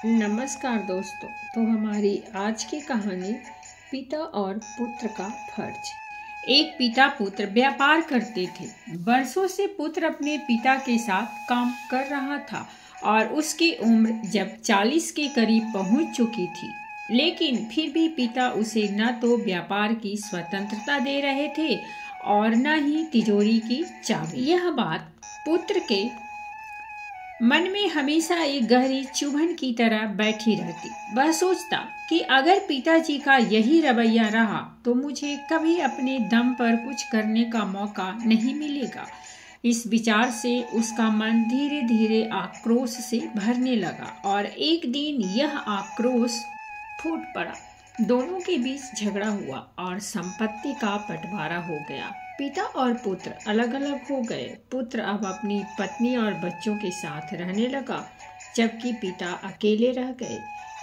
नमस्कार दोस्तों। तो हमारी आज की कहानी पिता और पुत्र का फर्ज। एक पिता पुत्र व्यापार करते थे। बरसों से पुत्र अपने पिता के साथ काम कर रहा था और उसकी उम्र जब 40 के करीब पहुंच चुकी थी, लेकिन फिर भी पिता उसे न तो व्यापार की स्वतंत्रता दे रहे थे और न ही तिजोरी की चाबी। यह बात पुत्र के मन में हमेशा एक गहरी चुभन की तरह बैठी रहती। वह सोचता कि अगर पिताजी का यही रवैया रहा तो मुझे कभी अपने दम पर कुछ करने का मौका नहीं मिलेगा। इस विचार से उसका मन धीरे धीरे आक्रोश से भरने लगा और एक दिन यह आक्रोश फूट पड़ा। दोनों के बीच झगड़ा हुआ और संपत्ति का बंटवारा हो गया। पिता और पुत्र अलग अलग हो गए। पुत्र अब अपनी पत्नी और बच्चों के साथ रहने लगा, जबकि पिता अकेले रह गए,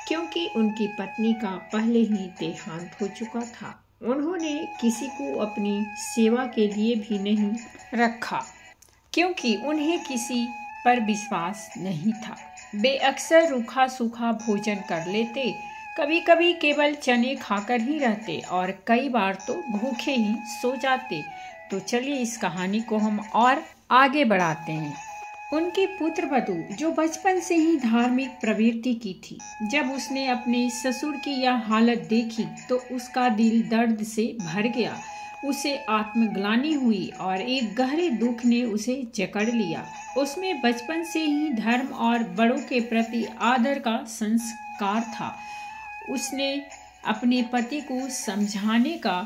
क्योंकि उनकी पत्नी का पहले ही देहांत हो चुका था। उन्होंने किसी को अपनी सेवा के लिए भी नहीं रखा, क्योंकि उन्हें किसी पर विश्वास नहीं था। वे अक्सर रूखा सूखा भोजन कर लेते, कभी कभी केवल चने खाकर ही रहते और कई बार तो भूखे ही सो जाते। तो चलिए इस कहानी को हम और आगे बढ़ाते हैं। उनकी पुत्र वधू, जो बचपन से ही धार्मिक प्रवृत्ति की थी, जब उसने अपने ससुर की यह हालत देखी तो उसका दिल दर्द से भर गया। उसे आत्मग्लानि हुई और एक गहरे दुख ने उसे जकड़ लिया। उसमें बचपन से ही धर्म और बड़ों के प्रति आदर का संस्कार था। उसने अपने पति को समझाने का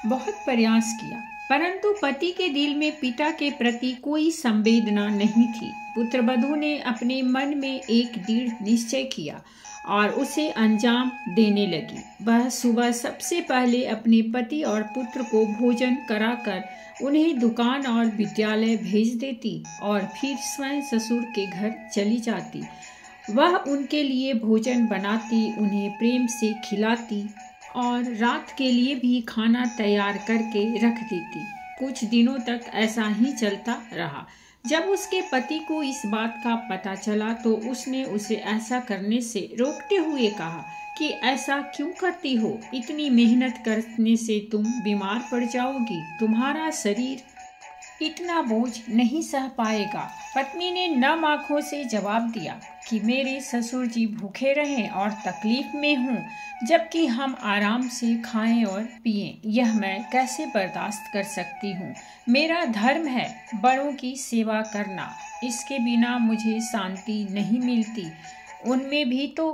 बहुत प्रयास किया, परंतु पति के दिल में पिता के प्रति कोई संवेदना नहीं थी। पुत्रवधू ने अपने मन में एक दृढ़ निश्चय किया और उसे अंजाम देने लगी। वह सुबह सबसे पहले अपने पति और पुत्र को भोजन कराकर उन्हें दुकान और विद्यालय भेज देती और फिर स्वयं ससुर के घर चली जाती। वह उनके लिए भोजन बनाती, उन्हें प्रेम से खिलाती और रात के लिए भी खाना तैयार करके रख देती। कुछ दिनों तक ऐसा ही चलता रहा। जब उसके पति को इस बात का पता चला तो उसने उसे ऐसा करने से रोकते हुए कहा कि ऐसा क्यों करती हो? इतनी मेहनत करने से तुम बीमार पड़ जाओगी। तुम्हारा शरीर इतना बोझ नहीं सह पाएगा। पत्नी ने नम आंखों से जवाब दिया कि मेरे ससुर जी भूखे रहें और तकलीफ में हूँ, जबकि हम आराम से खाएं और पिएं। यह मैं कैसे बर्दाश्त कर सकती हूँ? मेरा धर्म है बड़ों की सेवा करना। इसके बिना मुझे शांति नहीं मिलती। उनमें भी तो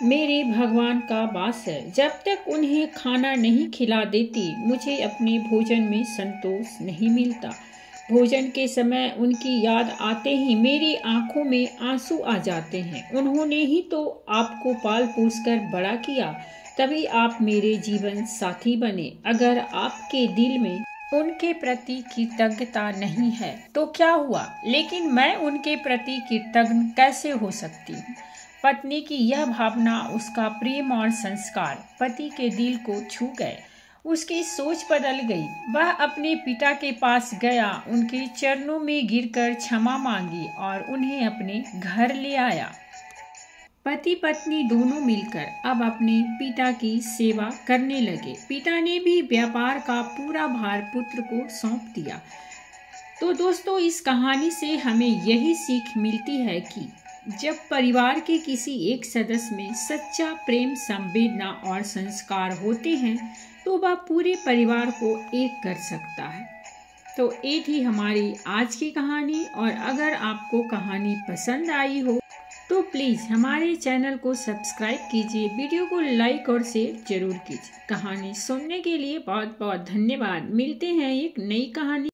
मेरे भगवान का वास है। जब तक उन्हें खाना नहीं खिला देती मुझे अपने भोजन में संतोष नहीं मिलता। भोजन के समय उनकी याद आते ही मेरी आंखों में आंसू आ जाते हैं। उन्होंने ही तो आपको पाल पोस कर बड़ा किया, तभी आप मेरे जीवन साथी बने। अगर आपके दिल में उनके प्रति कृतज्ञता नहीं है तो क्या हुआ, लेकिन मैं उनके प्रति कृतज्ञ कैसे हो सकती हूँ? पत्नी की यह भावना, उसका प्रेम और संस्कार पति के दिल को छू गए। उसकी सोच बदल गई। वह अपने पिता के पास गया, उनके चरणों में गिरकर क्षमा मांगी और उन्हें अपने घर ले आया। पति पत्नी दोनों मिलकर अब अपने पिता की सेवा करने लगे। पिता ने भी व्यापार का पूरा भार पुत्र को सौंप दिया। तो दोस्तों, इस कहानी से हमें यही सीख मिलती है कि जब परिवार के किसी एक सदस्य में सच्चा प्रेम, संवेदना और संस्कार होते हैं तो वह पूरे परिवार को एक कर सकता है। तो ये थी हमारी आज की कहानी, और अगर आपको कहानी पसंद आई हो तो प्लीज़ हमारे चैनल को सब्सक्राइब कीजिए, वीडियो को लाइक और शेयर जरूर कीजिए। कहानी सुनने के लिए बहुत बहुत धन्यवाद। मिलते हैं एक नई कहानी।